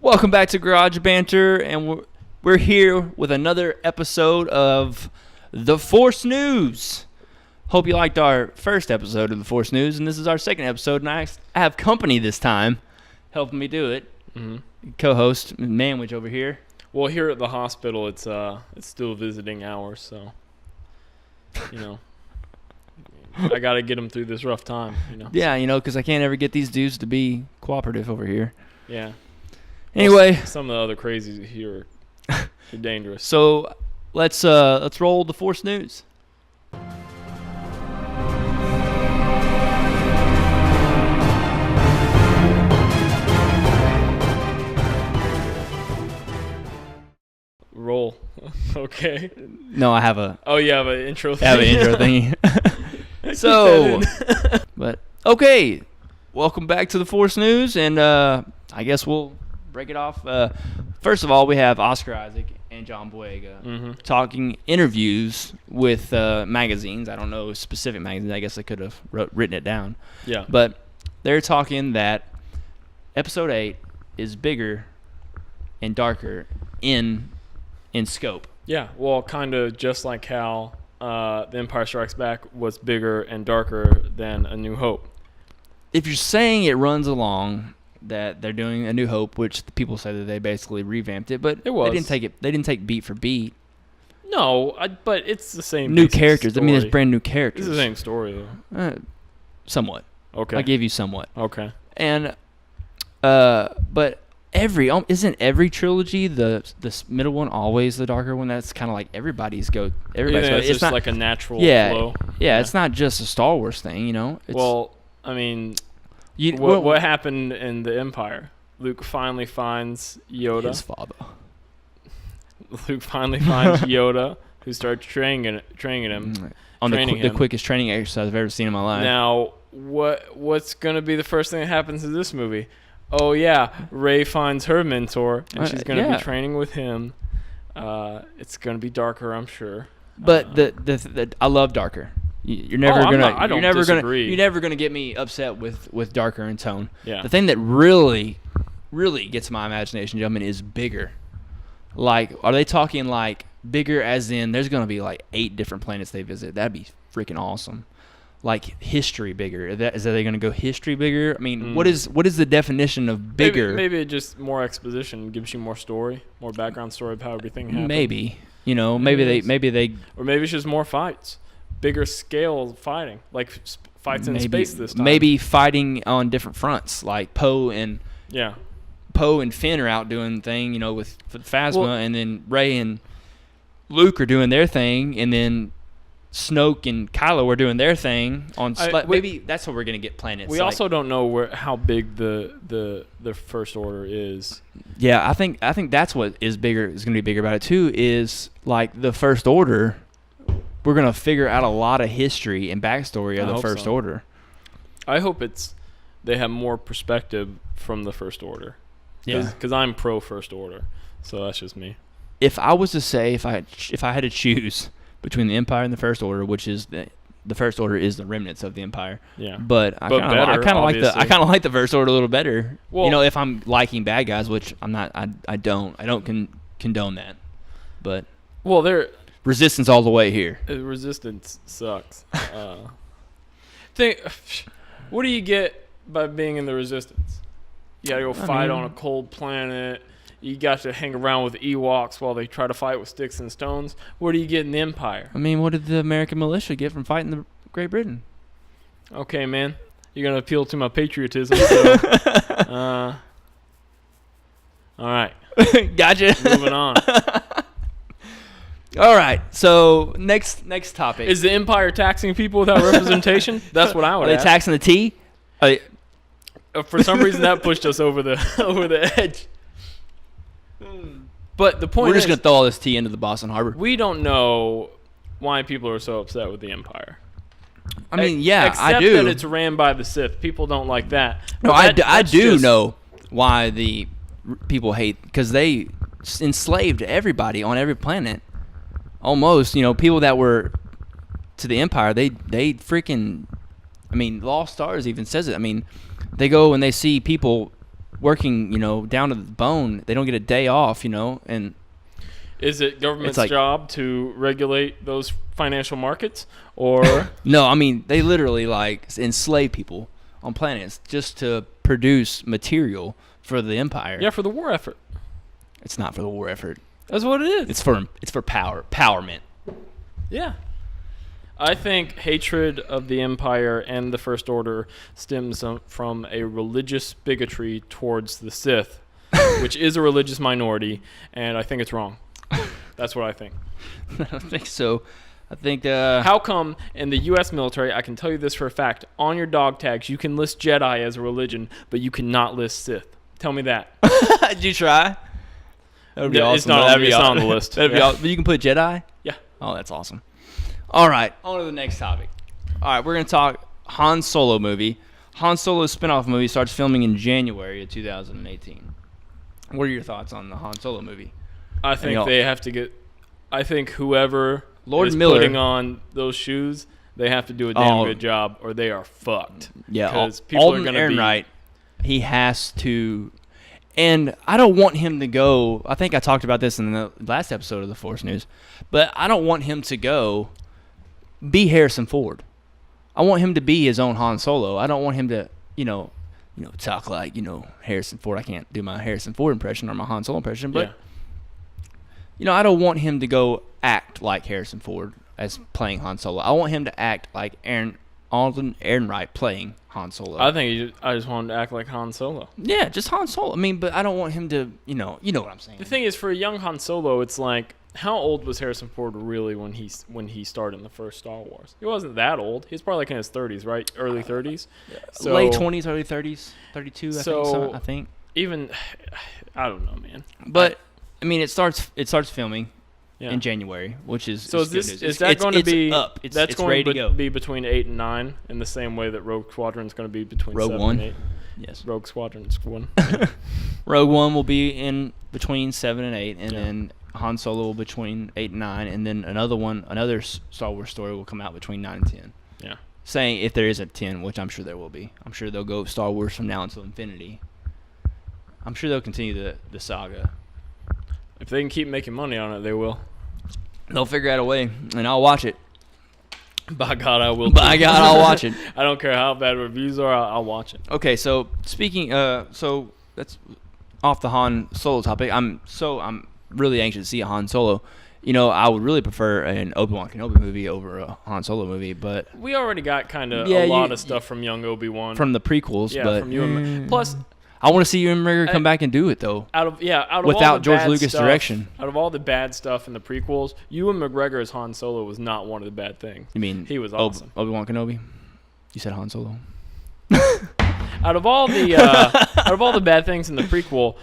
Welcome back to Garage Banter, and we're here with another episode of The Force News. Hope you liked our first episode of The Force News, and this is our second episode, and I have company this time helping me do it. Co-host Manwich over here. Well, here at the hospital, it's still visiting hours, so I got to get them through this rough time. Yeah, because I can't ever get these dudes to be cooperative over here. Yeah. Anyway, well, some of the other crazies here are dangerous. So let's roll the Force News. Roll. Okay. No, I have a. Oh, you have an intro thing? I have an intro thingy. So, but okay. Welcome back to the Force News, and I guess we'll break it off. First of all, we have Oscar Isaac and John Boyega talking interviews with magazines. I don't know specific magazines. I guess I could have written it down. Yeah. But they're talking that Episode 8 is bigger and darker in scope. Yeah. Well, kind of just like how The Empire Strikes Back was bigger and darker than A New Hope. If you're saying it runs along that they're doing A New Hope, which the people say that they basically revamped it, but it was. They didn't take beat for beat. No, but it's the same. New characters. Story. I mean, it's brand new characters. It's the same story though. Somewhat. Okay. I give you somewhat. Okay. And but isn't every trilogy the middle one always the darker one? That's kind of like everybody's go. It's just not like a natural flow. Yeah, yeah, it's not just a Star Wars thing, It's, well, I mean, what happened in the Empire? Luke finally finds Yoda. His father. Luke finally finds Yoda, who starts training him on the quickest training exercise I've ever seen in my life. Now, what's gonna be the first thing that happens in this movie? Oh yeah, Rey finds her mentor, and she's gonna be training with him. It's gonna be darker, I'm sure. But I love darker. You're never gonna get me upset with darker in tone. Yeah. The thing that really, really gets my imagination jumping is bigger. Like, are they talking like bigger as in there's gonna be like 8 different planets they visit? That'd be freaking awesome. Like history bigger. Is that they gonna go history bigger? I mean, what is the definition of bigger? Maybe just more exposition gives you more story, more background story of how everything happened. Maybe maybe they or maybe it's just more fights. Bigger scale fighting, like fights in space this time. Maybe fighting on different fronts, like Poe and Finn are out doing thing, with Phasma, and then Rey and Luke are doing their thing, and then Snoke and Kylo are doing their thing on. Maybe that's what we're gonna get planets. We also don't know how big the First Order is. Yeah, I think that's what is gonna be bigger about it too. Is like the First Order. We're going to figure out a lot of history and backstory of the First Order. I hope they have more perspective from the First Order. Yeah. Because I'm pro First Order, so that's just me. If I was to say, if I had to choose between the Empire and the First Order, which is the First Order is the remnants of the Empire. Yeah. But I kind of like the First Order a little better. Well, if I'm liking bad guys, which I'm not, I don't condone that. But Resistance all the way here. Resistance sucks. What do you get by being in the Resistance? You gotta go fight on a cold planet. You got to hang around with Ewoks while they try to fight with sticks and stones. What do you get in the Empire? I mean, what did the American militia get from fighting the Great Britain? Okay, man. You're gonna appeal to my patriotism. So, all right. Gotcha. Moving on. All right, so next topic. Is the Empire taxing people without representation? That's what I would ask. Are they taxing the tea? For some reason, that pushed us over the edge. But the point is, we're just going to throw all this tea into the Boston Harbor. We don't know why people are so upset with the Empire. I mean, yeah, I do. Except that it's ran by the Sith. People don't like that. No, I do know why the people hate, because they enslaved everybody on every planet. Almost, people that were to the Empire, they freaking, I mean, Lost Stars even says it. I mean, they go and they see people working, down to the bone. They don't get a day off, and Is it government's job to regulate those financial markets, or no? I mean, they literally enslave people on planets just to produce material for the empire. Yeah, for the war effort. It's not for the war effort. That's what it is. It's for empowerment. Yeah. I think hatred of the Empire and the First Order stems from a religious bigotry towards the Sith, which is a religious minority, and I think it's wrong. That's what I think. I don't think so. I think how come in the U.S. military, I can tell you this for a fact, on your dog tags you can list Jedi as a religion, but you cannot list Sith? Tell me that. Did you try? That would be awesome. It's not on the list. That'd be awesome. But you can put Jedi? Yeah. Oh, that's awesome. All right, on to the next topic. All right, we're going to talk Han Solo movie. Han Solo's spinoff movie starts filming in January of 2018. What are your thoughts on the Han Solo movie? I think they have to get... I think whoever Lord is Miller, putting on those shoes, they have to do a damn good job, or they are fucked. Yeah, because people are going to be... Ehrenreich, he has to... And I don't want him to go... I think I talked about this in the last episode of the Force News, but I don't want him to go be Harrison Ford. I want him to be his own Han Solo. I don't want him to, talk like, Harrison Ford. I can't do my Harrison Ford impression or my Han Solo impression, but... Yeah. I don't want him to go act like Harrison Ford as playing Han Solo. I want him to act like Alden Ehrenreich playing Han Solo. I just want him to act like Han Solo. Yeah, just Han Solo. I mean, but I don't want him to, you know what I'm saying. The thing is, for a young Han Solo, it's like, how old was Harrison Ford really when he started in the first Star Wars? He wasn't that old. He was probably like in his 30s, right? Early 30s. So, late 20s, early 30s, 32. I think. Even, I don't know, man. But I mean, it starts filming in January, which is so. Is that going to be up? That's going to be between 8 and 9 in the same way that Rogue Squadron is going to be between Rogue 7 One. and 8. Yes, Rogue Squadron's 1. Rogue One will be in between 7 and 8, and then Han Solo will be between 8 and 9, and then another Star Wars story will come out between 9 and 10. Yeah, saying if there is a 10, which I'm sure there will be. I'm sure they'll go Star Wars from now until infinity. I'm sure they'll continue the saga. If they can keep making money on it, they will. They'll figure out a way, and I'll watch it. By God, I will. By God, I'll watch it. I don't care how bad reviews are. I'll watch it. Okay, so speaking, so that's off the Han Solo topic. I'm really anxious to see a Han Solo. I would really prefer an Obi-Wan Kenobi movie over a Han Solo movie, but we already got kind of a lot of stuff from young Obi-Wan from the prequels. Yeah, but from Ewan. Plus, I want to see Ewan McGregor come back and do it though. Out of without all the George bad Lucas stuff, direction. Out of all the bad stuff in the prequels, Ewan McGregor as Han Solo was not one of the bad things. You mean he was awesome? Obi-Wan Kenobi? You said Han Solo. Out of all the bad things in the prequel,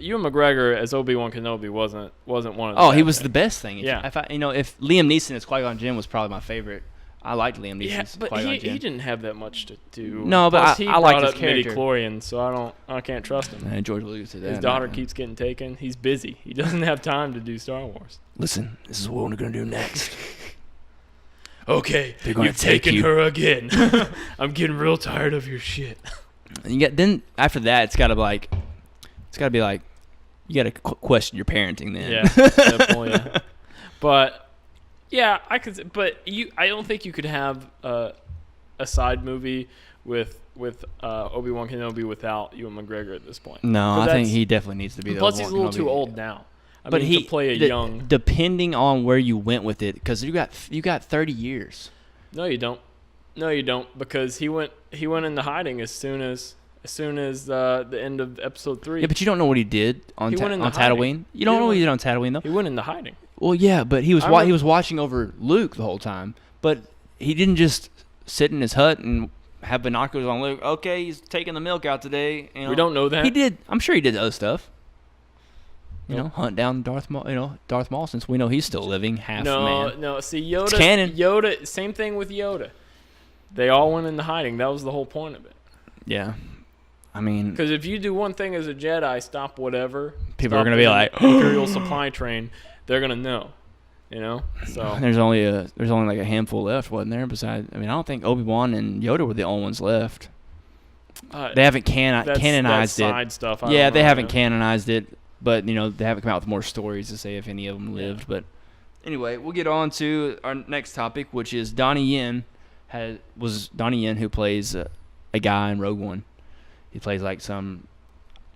Ewan McGregor as Obi-Wan Kenobi wasn't one of the he was things. the best thing. If Liam Neeson as Qui-Gon Jinn was probably my favorite. I liked Liam Neeson as Qui-Gon Jinn. He didn't have that much to do. No, but I liked his character. Midi-chlorians, so I can't trust him. And George Lucas did that. His daughter keeps getting taken. He's busy. He doesn't have time to do Star Wars. Listen, this is what we're gonna do next. Okay, you've taken her again. I'm getting real tired of your shit. Then after that, it's gotta be like, you gotta question your parenting then. Yeah, definitely. Yeah. But yeah, I could. But I don't think you could have a side movie with Obi-Wan Kenobi without Ewan McGregor at this point. No, I think he definitely needs to be. Plus, he's a little too old now. I mean, to play a young. Depending on where you went with it, because you got 30 years. No, you don't. No, you don't, because he went into hiding as soon as the end of episode 3. Yeah, but you don't know what he did on Tatooine. You don't know what he did on Tatooine, though. He went into hiding. Well, yeah, but he was watching over Luke the whole time. But he didn't just sit in his hut and have binoculars on Luke. Okay, he's taking the milk out today. We don't know that. He did. I'm sure he did other stuff. Hunt down Darth Maul, since we know he's still living, half man. No. See, Yoda. It's canon. Yoda. Same thing with Yoda. They all went into hiding. That was the whole point of it. Yeah, I mean, because if you do one thing as a Jedi, stop whatever. People are gonna be like Imperial supply train. They're gonna know. So there's only like a handful left, wasn't there? Besides, I don't think Obi-Wan and Yoda were the only ones left. They haven't That's canonized it. Side stuff. Yeah, they haven't canonized it, but they haven't come out with more stories to say if any of them lived. But anyway, we'll get on to our next topic, which is Donnie Yen. Donnie Yen who plays a guy in Rogue One. He plays like some.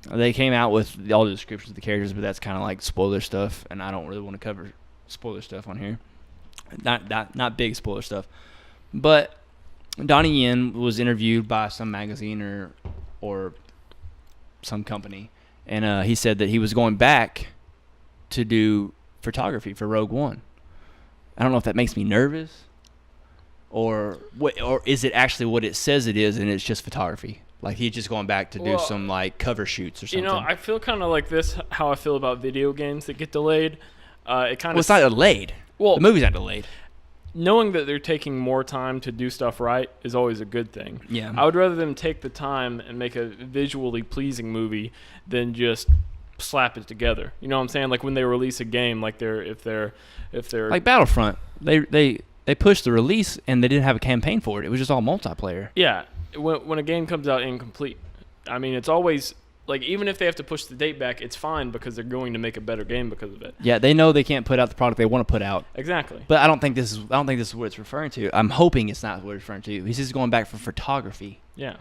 They came out with all the descriptions of the characters, but that's kind of like spoiler stuff, and I don't really want to cover spoiler stuff on here. Not big spoiler stuff, but Donnie Yen was interviewed by some magazine or some company, and he said that he was going back to do photography for Rogue One. I don't know if that makes me nervous, or is it actually what it says it is, and it's just photography. Like he's just going back to do some like cover shoots or something. I feel kind of like this. How I feel about video games that get delayed. It's not delayed. Well, the movie's not delayed. Knowing that they're taking more time to do stuff right is always a good thing. Yeah. I would rather them take the time and make a visually pleasing movie than just slap it together. You know what I'm saying? Like when they release a game, like if they're like Battlefront, they pushed the release and they didn't have a campaign for it. It was just all multiplayer. Yeah. When a game comes out incomplete, I mean, it's always like even if they have to push the date back, it's fine because they're going to make a better game because of it. Yeah, they know they can't put out the product they want to put out. Exactly. But I don't think this is what it's referring to. I'm hoping it's not what it's referring to. He's just going back for photography. Yeah.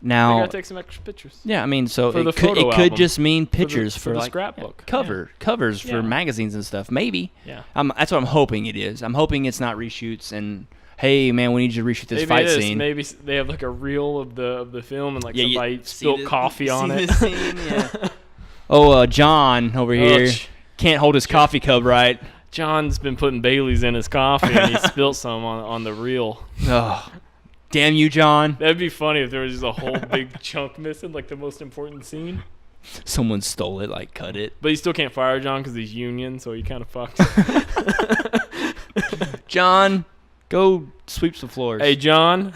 Now they gotta take some extra pictures. Yeah, I mean, so for it could just mean pictures for the like scrapbook covers for magazines and stuff. Maybe. Yeah. That's what I'm hoping it is. I'm hoping it's not reshoots and. Hey man, we need you to reshoot this fight scene. Maybe they have like a reel of the film and like somebody spilled coffee on it. John over here can't hold his coffee cup right. John's been putting Bailey's in his coffee and he spilled some on the reel. Oh, damn you, John. That'd be funny if there was just a whole big chunk missing, like the most important scene. Someone stole it, like cut it. But you still can't fire John because he's union, so he kind of fucked. John. Go sweep some floors. Hey, John,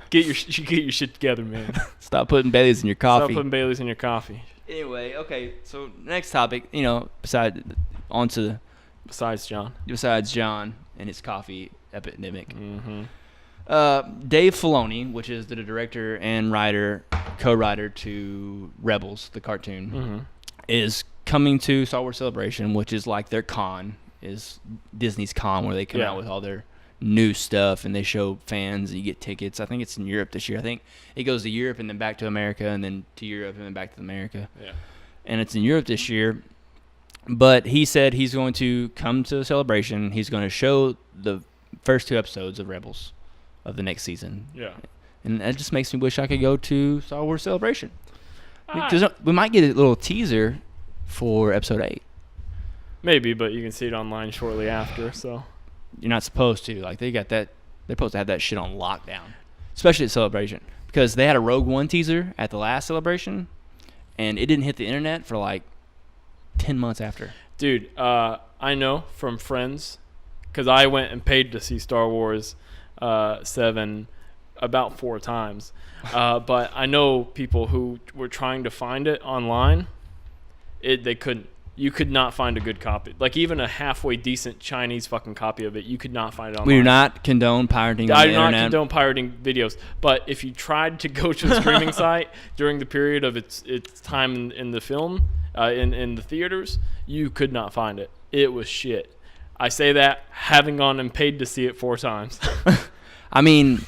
get your shit together, man. Stop putting Baileys in your coffee. Stop putting Baileys in your coffee. Anyway, okay. So next topic, besides John and his coffee epidemic. Mm-hmm. Dave Filoni, which is the director and co-writer to Rebels, the cartoon, is coming to Star Wars Celebration, which is like their con, is Disney's con, where they come out with all their new stuff and they show fans and you get tickets. I think it's in Europe this year. I think it goes to Europe and then back to America and then to Europe and then back to America. Yeah. And it's in Europe this year. But he said he's going to come to the celebration. He's going to show the first 2 episodes of Rebels of the next season. Yeah. And that just makes me wish I could go to Star Wars Celebration. Because we might get a little teaser for episode 8. Maybe, but you can see it online shortly after, so. You're not supposed to. Like, they're supposed to have that shit on lockdown. Especially at Celebration. Because they had a Rogue One teaser at the last Celebration, and it didn't hit the internet for, 10 months after. Dude, I know from friends, because I went and paid to see Star Wars 7 about 4 times. But I know people who were trying to find it online. They couldn't. You could not find a good copy. Like, even a halfway decent Chinese fucking copy of it, you could not find it online. We do not condone pirating on the internet. I do not condone pirating videos. But if you tried to go to a streaming site during the period of its time in the film, in the theaters, you could not find it. It was shit. I say that having gone and paid to see it 4 times. I mean,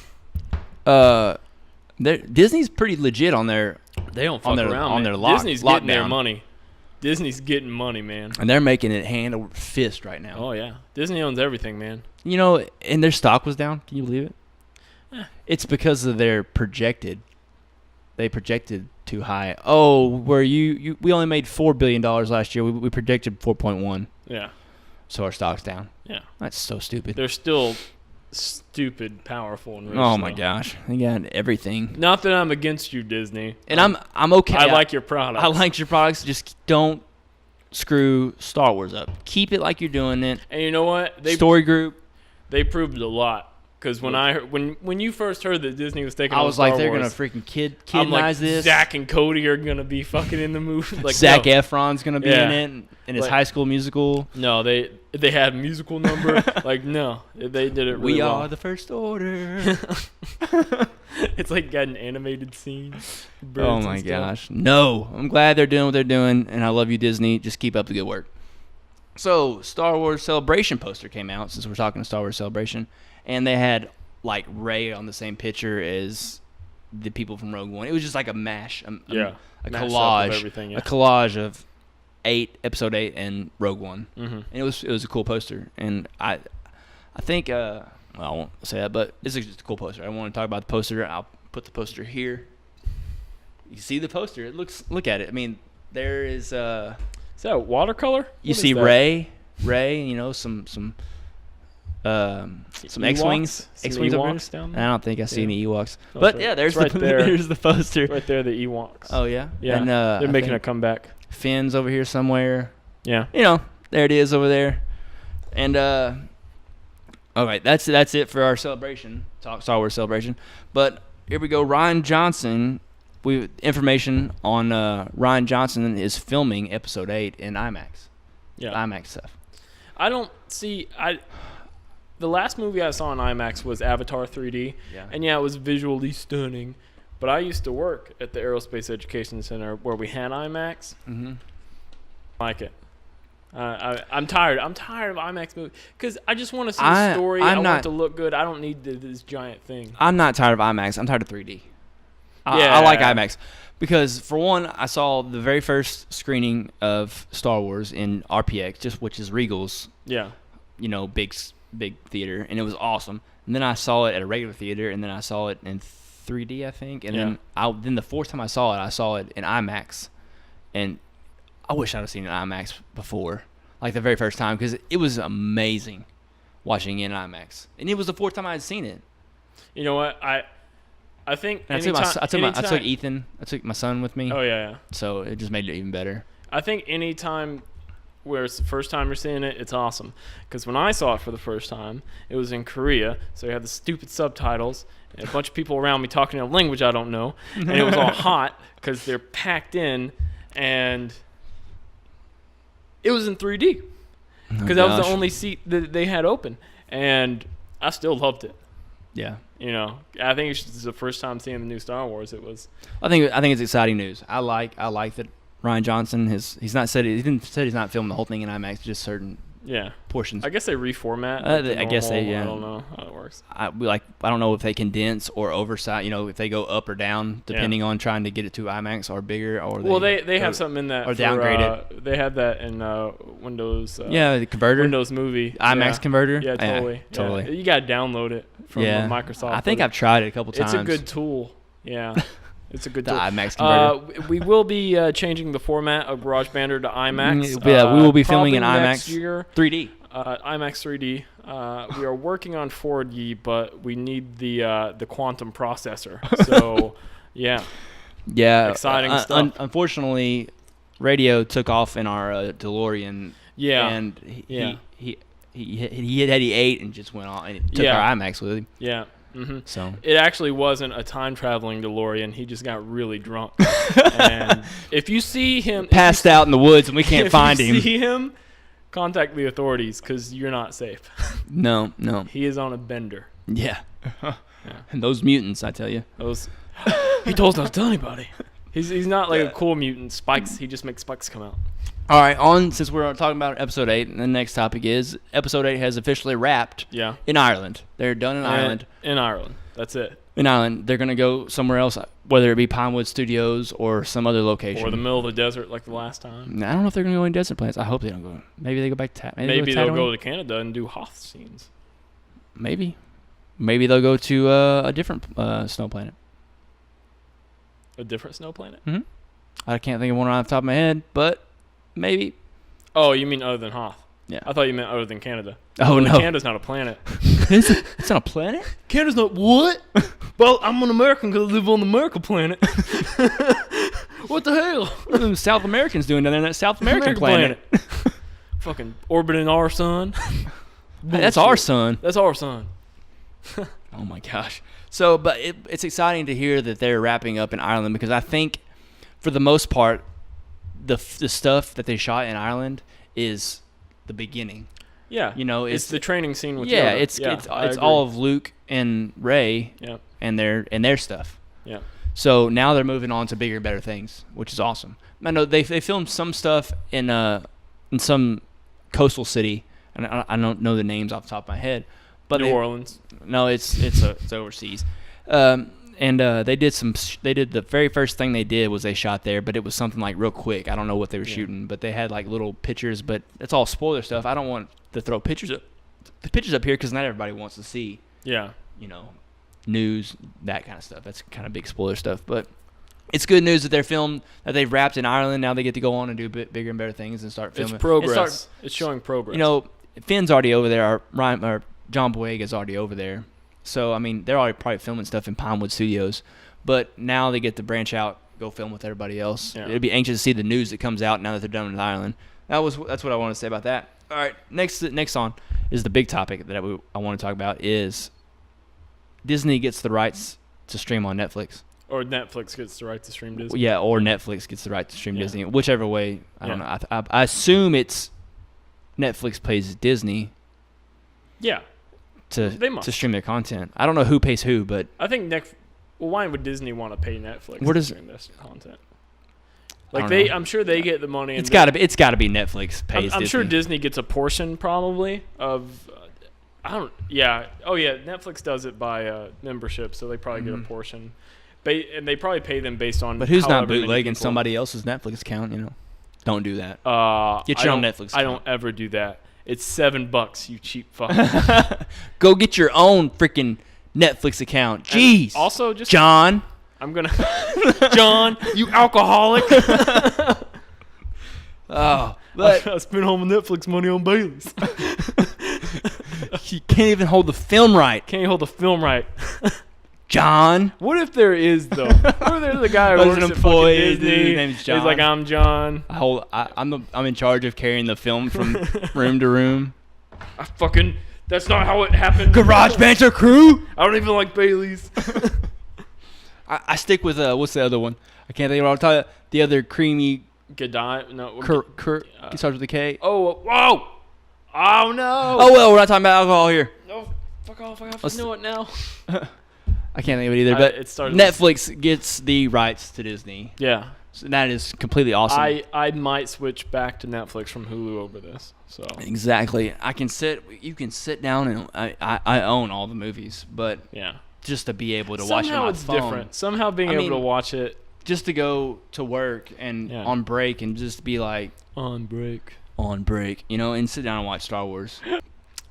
Disney's pretty legit on their They don't fuck around, on man. their Disney's lockdown. getting their money. Disney's getting money, man. And they're making it hand over fist right now. Oh, yeah. Disney owns everything, man. And their stock was down. Can you believe it? It's because of their projected. They projected too high. Oh, we only made $4 billion last year. We predicted 4.1. Yeah. So our stock's down. Yeah. That's so stupid. They're still stupid, powerful, and rich. Oh my gosh, they got everything. Not that I'm against you, Disney. And I'm okay. I like your products. I like your products. Just don't screw Star Wars up. Keep it like you're doing it. And you know what? Story group. They proved a lot. Because when you first heard that Disney was taking, I was like, they're Wars, gonna freaking kidnize this. Zach and Cody are gonna be fucking in the movie. Like Zac Efron's gonna be in it in his like, High School Musical. No, they had a musical number. Like no, they did it really well. We are the First Order. It's like got an animated scene. Oh my gosh. No. I'm glad they're doing what they're doing, and I love you, Disney. Just keep up the good work. So, Star Wars Celebration poster came out, since we're talking Star Wars Celebration, and they had like Rey on the same picture as the people from Rogue One. It was just like a mash, a collage, a collage of Episode 8 and Rogue One, and it was a cool poster. And I think well, I won't say that, but it's just a cool poster. I want to talk about the poster. I'll put the poster here. You see the poster? Look at it. I mean, there is. Is that watercolor? You see Rey, you know, some X-wings over there. I don't think I see any Ewoks. No, but yeah, there's there's the poster. Right there, the Ewoks. Oh yeah? Yeah, and, they're making a comeback. Finn's over here somewhere. Yeah. You know, there it is over there. And all right, that's it for our celebration, Star Wars celebration. But here we go. Rian Johnson. Information on Rian Johnson is filming Episode 8 in IMAX. Yeah, IMAX stuff. I don't see. The last movie I saw in IMAX was Avatar 3D, and yeah, it was visually stunning. But I used to work at the Aerospace Education Center where we had IMAX. I like it. I'm tired. I'm tired of IMAX movies because I just want to see the story. I want it to look good. I don't need this giant thing. I'm not tired of IMAX. I'm tired of 3D. I like IMAX because, for one, I saw the very first screening of Star Wars in RPX, which is Regal's, big theater, and it was awesome. And then I saw it at a regular theater, and then I saw it in 3D, I think. And then the fourth time I saw it in IMAX, and I wish I'd have seen it in IMAX before, like the very first time, because it was amazing watching it in IMAX, and it was the fourth time I had seen it. You know what? I think I took Ethan. I took my son with me. Oh yeah. So it just made it even better. I think any time where it's the first time you're seeing it, it's awesome. Because when I saw it for the first time, it was in Korea, so you had the stupid subtitles and a bunch of people around me talking in a language I don't know, and it was all hot because they're packed in, and it was in 3D because that was the only seat that they had open, and I still loved it. Yeah. You know, I think it's the first time seeing the new Star Wars. It was. I think it's exciting news. I like that Rian Johnson he didn't say he's not filming the whole thing in IMAX, just certain portions. I guess they reformat. I guess they I don't know how it works. I don't know if they condense or oversize. You know, if they go up or down depending on trying to get it to IMAX or bigger or. They have something in that or downgrade it. They had that in Windows. The converter. Windows Movie. IMAX converter. Yeah, totally. Totally. Yeah. You gotta download it from Microsoft. I think I've tried it a couple times. It's a good tool. Yeah. It's a good the tool. IMAX converter. We will be changing the format of GarageBanter to IMAX. We will be filming in IMAX next year. 3D. IMAX 3D. We are working on 4D, but we need the quantum processor. So, yeah. Yeah. Exciting stuff. Unfortunately, radio took off in our DeLorean. Yeah. And he had 8 and just went on and took our IMAX with him. Yeah. Mm-hmm. So it actually wasn't a time traveling DeLorean. He just got really drunk. And if you see him passed out in the woods and we can't find him. If you see him, contact the authorities because you're not safe. No. He is on a bender. Yeah. And those mutants, I tell you. He told us not to tell anybody. He's not like a cool mutant. Spikes. He just makes spikes come out. All right, since we're talking about Episode 8, the next topic is Episode 8 has officially wrapped in Ireland. They're done in Ireland. In Ireland. That's it. In Ireland. They're going to go somewhere else, whether it be Pinewood Studios or some other location. Or the middle of the desert like the last time. I don't know if they're going to go in desert planets. I hope they don't go. Maybe they go back to Maybe they'll go to Canada and do Hoth scenes. Maybe. Maybe they'll go to a different snow planet. A different snow planet? Mm-hmm. I can't think of one off the top of my head, but... Maybe. Oh, you mean other than Hoth? Yeah. I thought you meant other than Canada. Oh, no. Canada's not a planet. It's not a planet? Canada's not what? Well, I'm an American because I live on the America planet. What the hell? What are the South Americans doing down there in that South American planet? Fucking orbiting our sun. That's our sun. That's our sun. Oh, my gosh. So, but it's exciting to hear that they're wrapping up in Ireland because I think, for the most part, the stuff that they shot in Ireland is the beginning. Yeah, you know, it's the training scene with Yoda. Yoda. It's all of Luke and Rey. Yeah. and their stuff. Yeah. So now they're moving on to bigger and better things, which is awesome. I know they filmed some stuff in some coastal city, and I don't know the names off the top of my head. But New Orleans. No, it's overseas. And they did the very first thing they did was they shot there, but it was something like real quick. I don't know what they were shooting, but they had like little pictures, but it's all spoiler stuff. I don't want to throw pictures up here because not everybody wants to see. Yeah. News, that kind of stuff. That's kind of big spoiler stuff, but it's good news that they've wrapped in Ireland. Now they get to go on and do bigger and better things and start filming. It's progress. It's showing progress. Finn's already over there. Or John Boyega's already over there. So, I mean, they're already probably filming stuff in Pinewood Studios. But now they get to branch out, go film with everybody else. Yeah. It'd be anxious to see the news that comes out now that they're done with Ireland. That's what I want to say about that. All right, next on is the big topic that I want to talk about is Disney gets the rights to stream on Netflix. Or Netflix gets the right to stream Disney. Yeah, or Netflix gets the right to stream Disney. Whichever way, I don't know. I assume it's Netflix pays Disney. Yeah. To stream their content. I don't know who pays who, but I think why would Disney want to pay Netflix to stream this content? I'm sure they get the money. It's got to be Netflix pays. I'm sure Disney gets a portion probably of. Netflix does it by membership, so they probably get a portion. And they probably pay them based on. But who's not bootlegging somebody else's Netflix account? Don't do that. Get your own Netflix account. I don't ever do that. It's $7, you cheap fuck. Go get your own freaking Netflix account. Jeez. And also, just John. I'm gonna. John, you alcoholic. Oh, but I spent all my Netflix money on Bailey's. You can't even hold the film right. Can't hold the film right. John. What if there is though? What if there's a guy who works at fucking Disney? His name's John. He's like, I'm John. I'm in charge of carrying the film from room to room. That's not how it happened. GarageBanter crew. I don't even like Bailey's. I stick with what's the other one? I can't think of what I'm talking about. The other creamy. Godiva. No. He starts with a K. Oh, whoa. Oh no. Oh well, we're not talking about alcohol here. No, fuck off. I know it now. I can't think of it either, but Netflix gets the rights to Disney. Yeah. So that is completely awesome. I might switch back to Netflix from Hulu over this. So exactly. You can sit down and I own all the movies, but just to be able to watch it on my phone. Somehow it's different. Somehow being able to watch it. Just to go to work and on break and just be like. On break. And sit down and watch Star Wars.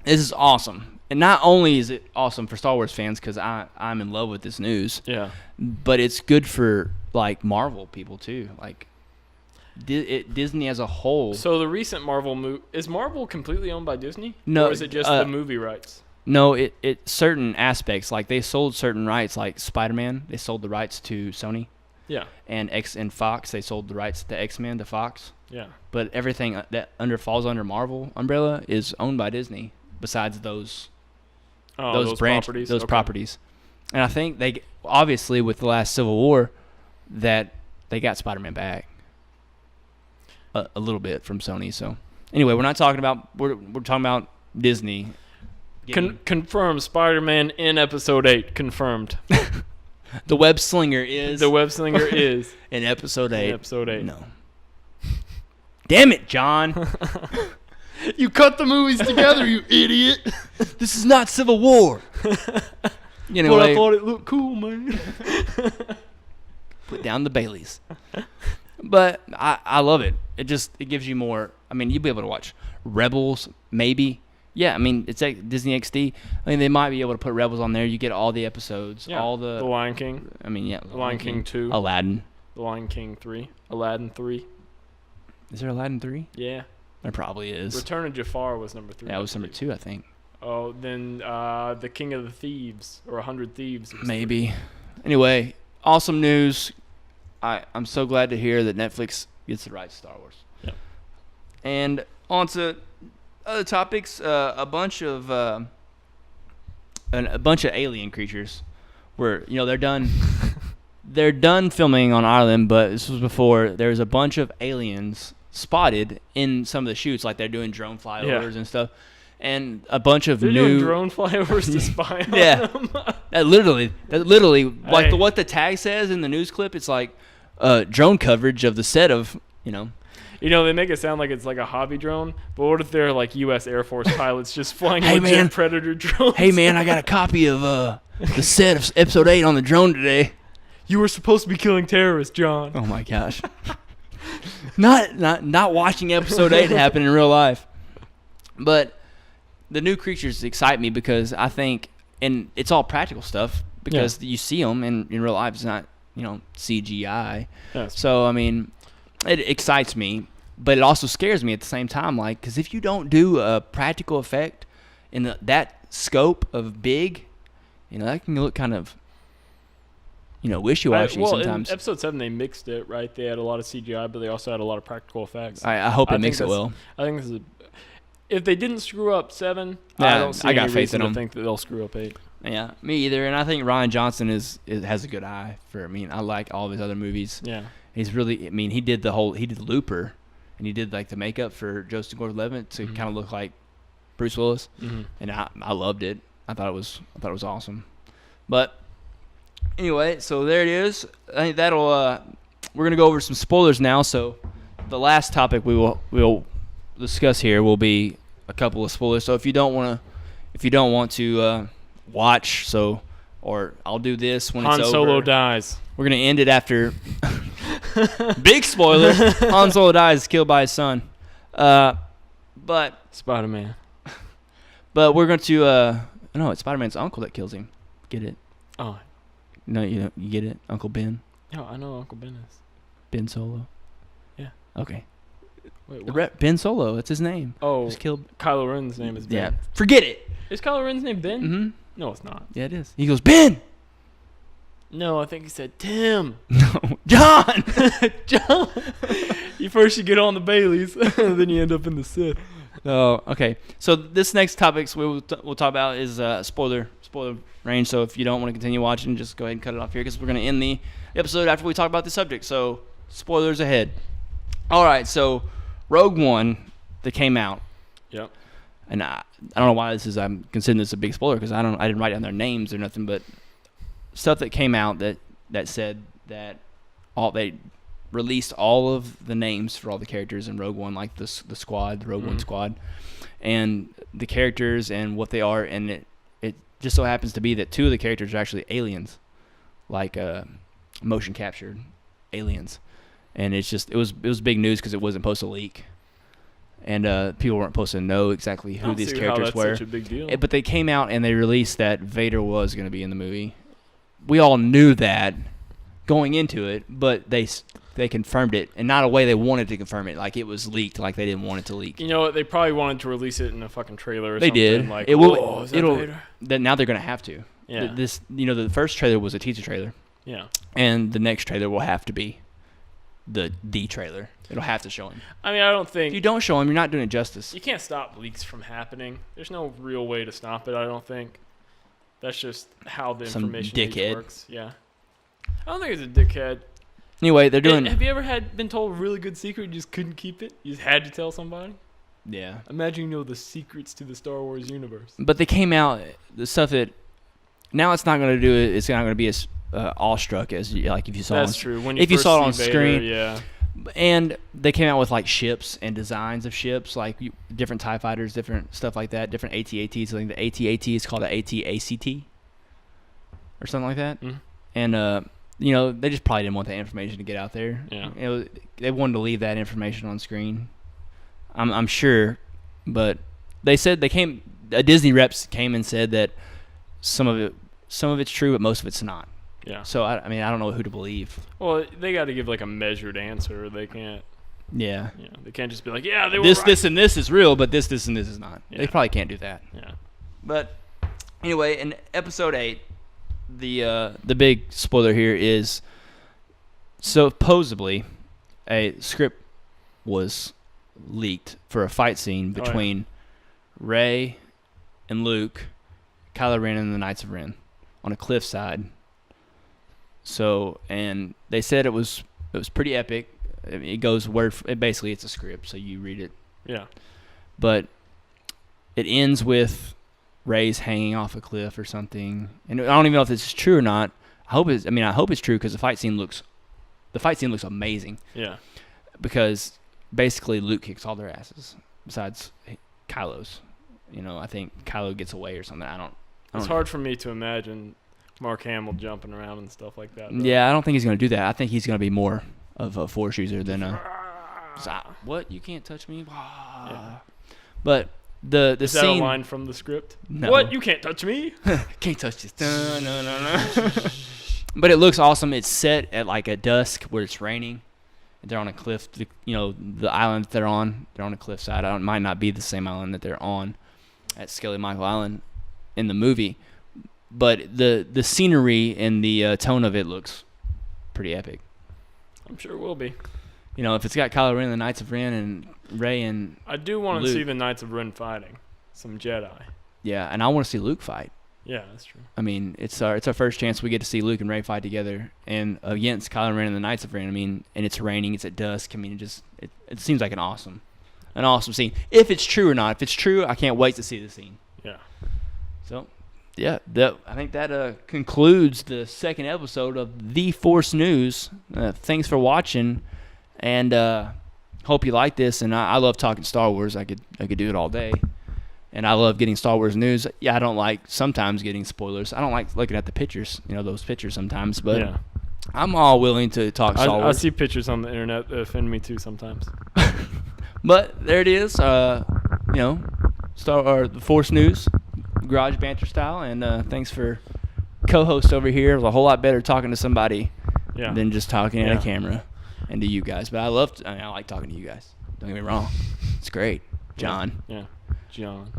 This is awesome. And not only is it awesome for Star Wars fans because I'm in love with this news, but it's good for like Marvel people too. Like Disney as a whole. So the recent Marvel movie, is Marvel completely owned by Disney? No, or is it just the movie rights? No, it certain aspects like they sold certain rights, like Spider-Man. They sold the rights to Sony. Yeah. And Fox, they sold the rights to X-Men to Fox. Yeah. But everything that falls under Marvel umbrella is owned by Disney. Besides those properties. And I think they obviously with the last Civil War that they got Spider-Man back a little bit from Sony. So anyway, we're talking about Disney. Confirmed Spider-Man in episode 8. Confirmed. The web slinger is in episode 8. No. Damn it, John. You cut the movies together, you idiot. This is not Civil War. But I thought it looked cool, man. Put down the Baileys. But I love it. It gives you more. I mean, you'll be able to watch Rebels, maybe. Yeah, I mean, it's like Disney XD. I mean, they might be able to put Rebels on there. You get all the episodes, all the... The Lion King. I mean, yeah. The Lion King 2. Aladdin. The Lion King 3. Aladdin 3. Is there Aladdin 3? Yeah. There probably is. Return of Jafar was number 3. That was number 2, I think. Oh, then The King of the Thieves, or 100 Thieves. Maybe. 3. Anyway, awesome news. I'm so glad to hear that Netflix gets the rights to Star Wars. Yeah. And on to other topics. A bunch of alien creatures were, they're done. They're done filming on Ireland, but this was before. There's a bunch of aliens spotted in some of the shoots, like they're doing drone flyovers and stuff. and a bunch of They're new doing drone flyovers to spy on Yeah. them. That literally, like Hey. what the tag says in the news clip. It's like drone coverage of the set of They make it sound like it's like a hobby drone, but what if they're like U.S. Air Force pilots just flying Hey, legit man. Predator drones? Hey man, I got a copy of the set of episode 8 on the drone today. You were supposed to be killing terrorists, John. Oh my gosh. not watching episode 8 happen in real life. But the new creatures excite me because I think, and it's all practical stuff because you see them in real life. It's not, CGI. Yes. So, I mean, it excites me, but it also scares me at the same time. Like, because if you don't do a practical effect in that scope of big, that can look kind of, wishy-washy sometimes. In episode 7, they mixed it, right? They had a lot of CGI, but they also had a lot of practical effects. I hope it makes it well. I think this is if they didn't screw up 7, Yeah, I don't see I got any faith reason in to them. think that they'll screw up 8. Yeah, me either. And I think Ryan Johnson has a good eye for. I mean, I like all of his other movies. Yeah. He's really. I mean, he did Looper, and he did like the makeup for Joseph Gordon-Levitt to kind of look like Bruce Willis, and I loved it. I thought it was awesome. But anyway, so there it is. I think that'll. We're gonna go over some spoilers now. So the last topic we'll discuss here will be a couple of spoilers. So if you don't want to watch, or I'll do this when Han it's over. Solo dies. We're gonna end it after. Big spoiler: Han Solo dies, killed by his son. But Spider-Man. we're going to. No, it's Spider-Man's uncle that kills him. Get it? Oh. No, you get it, Uncle Ben. No, I know Uncle Ben is. Ben Solo. Yeah. Okay. Wait, what? Ben Solo. That's his name. Oh, Just killed. Kylo Ren's name is Ben. Yeah. Forget it. Is Kylo Ren's name Ben? Mm-hmm. No, it's not. Yeah, it is. He goes, Ben. No, I think he said Tim. No, John. John. You first you get on the Baileys, then you end up in the Sith. Oh, okay. So this next topic we'll talk about is spoiler range. So if you don't want to continue watching, just go ahead and cut it off here because we're going to end the episode after we talk about the subject. So spoilers ahead. All right. So Rogue One that came out. Yep. And I don't know why I'm considering this a big spoiler because I didn't write down their names or nothing, but stuff that came out that said that they released all of the names for all the characters in Rogue One, like the squad, the Rogue One squad, and the characters and what they are, and it just so happens to be that 2 of the characters are actually aliens, like motion captured aliens, and it was big news because it wasn't supposed to leak, and people weren't supposed to know exactly who these characters were. Such a big deal. But they came out and they released that Vader was going to be in the movie. We all knew that going into it, but they confirmed it, and not a way they wanted to confirm it. Like it was leaked, like they didn't want it to leak. You know what? They probably wanted to release it in a fucking trailer or they something. did. Like, It will. "Whoa, is that Vader?" Now they're going to have to. Yeah. The first trailer was a teaser trailer. Yeah. And the next trailer will have to be the trailer. It'll have to show him. I mean, I don't If think you don't show him, you're not doing it justice. you can't stop leaks from happening. There's no real way to stop it. I don't think. That's just how the Some information age dickhead. works. Yeah. I don't think it's a dickhead. Anyway, they're doing. Have you ever been told a really good secret and you just couldn't keep it? You just had to tell somebody? Yeah. Imagine you know the secrets to the Star Wars universe. But they came out the stuff that. Now it's not going to do it. It's not going to be as awestruck as like if you saw. That's on, true. When if you first saw it on see Vader, screen. yeah. And they came out with like ships and designs of ships, like different TIE fighters, different stuff like that, different AT-ATs. I think the AT-AT is called an AT-ACT or something like that. Mm-hmm. And they just probably didn't want that information to get out there. Yeah. They wanted to leave that information on screen. I'm sure, but they said a Disney reps came and said that some of it's true, but most of it's not. Yeah. So I don't know who to believe. Well, they got to give like a measured answer. They can't. Yeah. They can't just be like, yeah, they were This, right. this, and this is real, but this, and this is not. Yeah. They probably can't do that. Yeah. But anyway, in episode 8, the big spoiler here is supposedly a script was leaked for a fight scene between Rey and Luke, Kylo Ren and the Knights of Ren on a cliffside. So, and they said it was pretty epic. It goes basically it's a script, so you read it. Yeah. But it ends with Rey's hanging off a cliff or something, and I don't even know if this is true or not. I hope it's true because the fight scene looks amazing. Yeah. Because basically Luke kicks all their asses besides Kylo's. I think Kylo gets away or something. It's hard for me to imagine Mark Hamill jumping around and stuff like that. Yeah, I don't think he's going to do that. I think he's going to be more of a Force user than a. What? You can't touch me. Yeah. But the is scene. Is that a line from the script? No. What? You can't touch me? Can't touch this. No. But it looks awesome. It's set at like a dusk where it's raining. They're on a cliff. The island that they're on a cliffside. It might not be the same island that they're on at Skelly Michael Island in the movie, but the scenery and the tone of it looks pretty epic. I'm sure it will be. If it's got Kylo Ren, the Knights of Ren, and Rey and I do want to Luke. see the Knights of Ren fighting some Jedi. Yeah, and I want to see Luke fight. Yeah, that's true. I mean, it's our first chance we get to see Luke and Rey fight together, and against Kylo Ren and the Knights of Ren. I mean, and it's raining, it's at dusk. I mean, it seems like an awesome scene. If it's true or not, if it's true, I can't wait to see the scene. Yeah. So, yeah, I think that concludes the second episode of The Force News. Thanks for watching, and hope you like this. And I love talking Star Wars. I could do it all day. And I love getting Star Wars news. Yeah, I don't like sometimes getting spoilers. I don't like looking at the pictures, those pictures sometimes. But yeah. I'm all willing to talk Star Wars. I see pictures on the internet that offend me too sometimes. But there it is. The Force News, Garage Banter style. And thanks for co-host over here. It was a whole lot better talking to somebody than just talking at a camera and to you guys. But I like talking to you guys. Don't get me wrong. It's great. John. Yeah. John.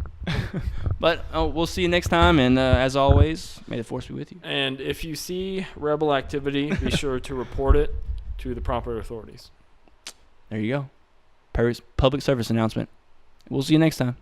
But we'll see you next time, and as always, may the Force be with you. And if you see rebel activity, be sure to report it to the proper authorities. There you go. Public service announcement. We'll see you next time.